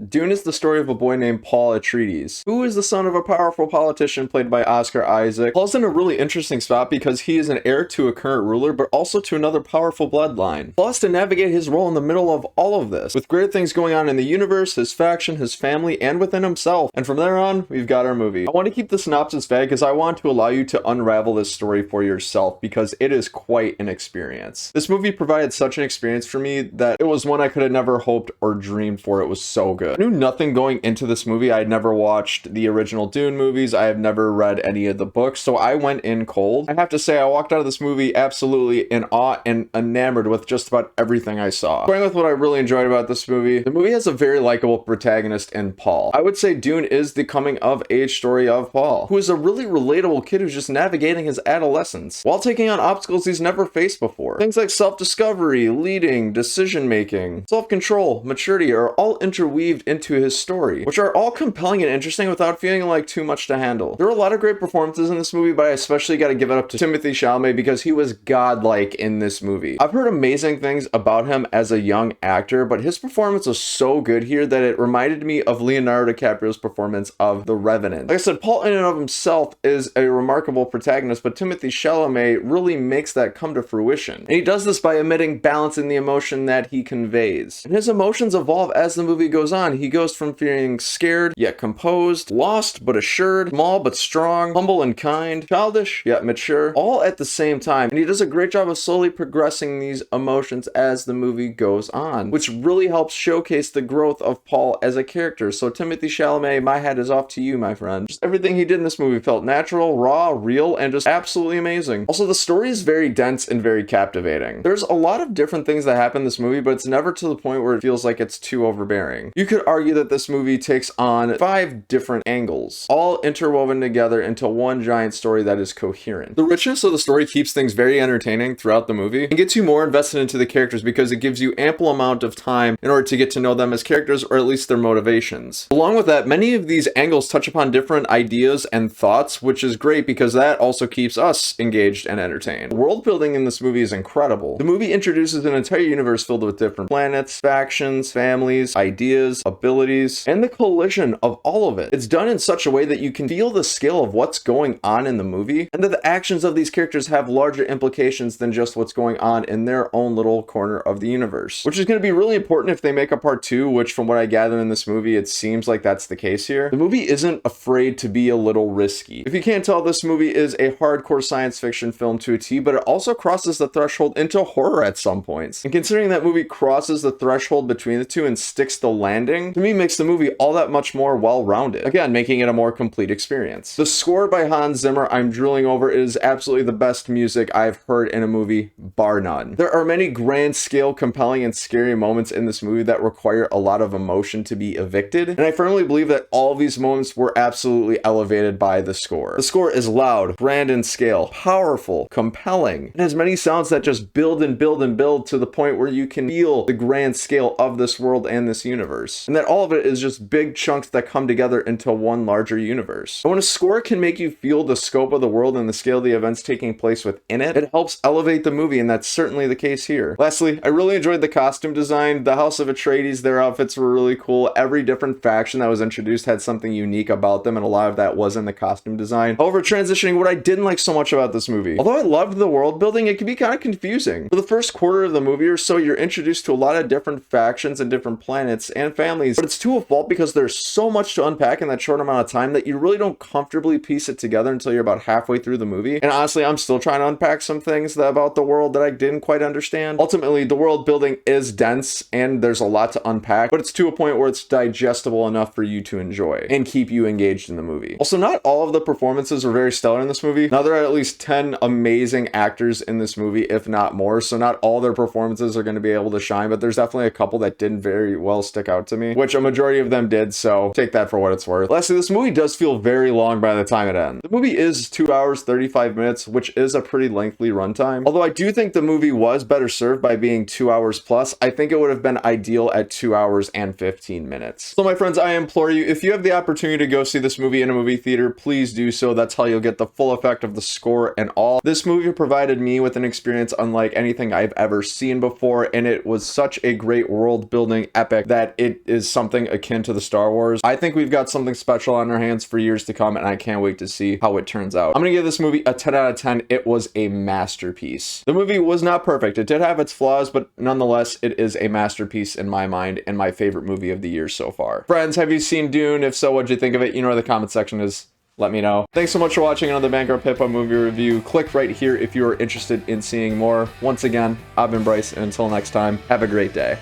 Dune is the story of a boy named Paul Atreides, who is the son of a powerful politician played by Oscar Isaac. Paul's in a really interesting spot because he is an heir to a current ruler, but also to another powerful bloodline. Paul has to navigate his role in the middle of all of this, with great things going on in the universe, his faction, his family, and within himself. And from there on, we've got our movie. I want to keep the synopsis vague because I want to allow you to unravel this story for yourself because it is quite an experience. This movie provided such an experience for me that it was one I could have never hoped or dreamed for. It was so good. I knew nothing going into this movie. I had never watched the original Dune movies. I have never read any of the books, so I went in cold. I have to say I walked out of this movie absolutely in awe and enamored with just about everything I saw. Starting with what I really enjoyed about this movie, the movie has a very likable protagonist in Paul. I would say Dune is the coming of age story of Paul, who is a really relatable kid who's just navigating his adolescence while taking on obstacles he's never faced before. Things like self-discovery, leading, decision-making, self-control, maturity are all interweaved into his story, which are all compelling and interesting without feeling like too much to handle. There are a lot of great performances in this movie, but I especially got to give it up to Timothée Chalamet because he was godlike in this movie. I've heard amazing things about him as a young actor, but his performance was so good here that it reminded me of Leonardo DiCaprio's performance of The Revenant. Like I said, Paul in and of himself is a remarkable protagonist, but Timothée Chalamet really makes that come to fruition. And he does this by omitting balance in the emotion that he conveys. And his emotions evolve as the movie goes on. He goes from feeling scared yet composed, lost but assured, small but strong, humble and kind, childish yet mature, all at the same time. And he does a great job of slowly progressing these emotions as the movie goes on, which really helps showcase the growth of Paul as a character. So Timothée Chalamet, my hat is off to you, my friend. Just everything he did in this movie felt natural, raw, real, and just absolutely amazing. Also, the story is very dense and very captivating. There's a lot of different things that happen in this movie, but it's never to the point where it feels like it's too overbearing. You could argue that this movie takes on 5 different angles, all interwoven together into one giant story that is coherent. The richness of the story keeps things very entertaining throughout the movie and gets you more invested into the characters because it gives you ample amount of time in order to get to know them as characters or at least their motivations. Along with that, many of these angles touch upon different ideas and thoughts, which is great because that also keeps us engaged and entertained. The world building in this movie is incredible. The movie introduces an entire universe filled with different planets, factions, families, ideas, abilities, and the collision of all of it. It's done in such a way that you can feel the scale of what's going on in the movie and that the actions of these characters have larger implications than just what's going on in their own little corner of the universe, which is going to be really important if they make a part 2, which from what I gather in this movie, it seems like that's the case here. The movie isn't afraid to be a little risky. If you can't tell, this movie is a hardcore science fiction film to a T, but it also crosses the threshold into horror at some points. And considering that movie crosses the threshold between the two and sticks the landing, to me makes the movie all that much more well-rounded. Again, making it a more complete experience. The score by Hans Zimmer, I'm drooling over. It is absolutely the best music I've heard in a movie, bar none. There are many grand scale, compelling, and scary moments in this movie that require a lot of emotion to be evicted, and I firmly believe that all of these moments were absolutely elevated by the score. The score is loud, grand in scale, powerful, compelling. It has many sounds that just build and build and build to the point where you can feel the grand scale of this world and this universe, and that all of it is just big chunks that come together into one larger universe. And when a score can make you feel the scope of the world and the scale of the events taking place within it, it helps elevate the movie, and that's certainly the case here. Lastly, I really enjoyed the costume design. The House of Atreides, their outfits were really cool. Every different faction that was introduced had something unique about them, and a lot of that was in the costume design. However, transitioning, what I didn't like so much about this movie, although I loved the world building, it can be kind of confusing. For the first quarter of the movie or so, you're introduced to a lot of different factions and different planets and families, but it's to a fault because there's so much to unpack in that short amount of time that you really don't comfortably piece it together until you're about halfway through the movie. And honestly, I'm still trying to unpack some things about the world that I didn't quite understand. Ultimately, the world building is dense and there's a lot to unpack, but it's to a point where it's digestible enough for you to enjoy and keep you engaged in the movie. Also, not all of the performances are very stellar in this movie. Now, there are at least 10 amazing actors in this movie, if not more, so not all their performances are going to be able to shine, but there's definitely a couple that didn't very well stick out to me, which a majority of them did, so take that for what it's worth. Lastly, this movie does feel very long by the time it ends. The movie is 2 hours, 35 minutes, which is a pretty lengthy runtime. Although I do think the movie was better served by being 2 hours plus, I think it would have been ideal at 2 hours and 15 minutes. So my friends, I implore you, if you have the opportunity to go see this movie in a movie theater, please do so. That's how you'll get the full effect of the score and all. This movie provided me with an experience unlike anything I've ever seen before, and it was such a great world building epic that it is is something akin to the Star Wars. I think we've got something special on our hands for years to come, and I can't wait to see how it turns out. I'm gonna give this movie a 10 out of 10. It was a masterpiece. The movie was not perfect. It did have its flaws, but nonetheless, it is a masterpiece in my mind and my favorite movie of the year so far. Friends, have you seen Dune? If so, what'd you think of it? You know where the comment section is. Let me know. Thanks so much for watching another Bankrupt Hippo movie review. Click right here if you are interested in seeing more. Once again, I've been Bryce, and until next time, have a great day.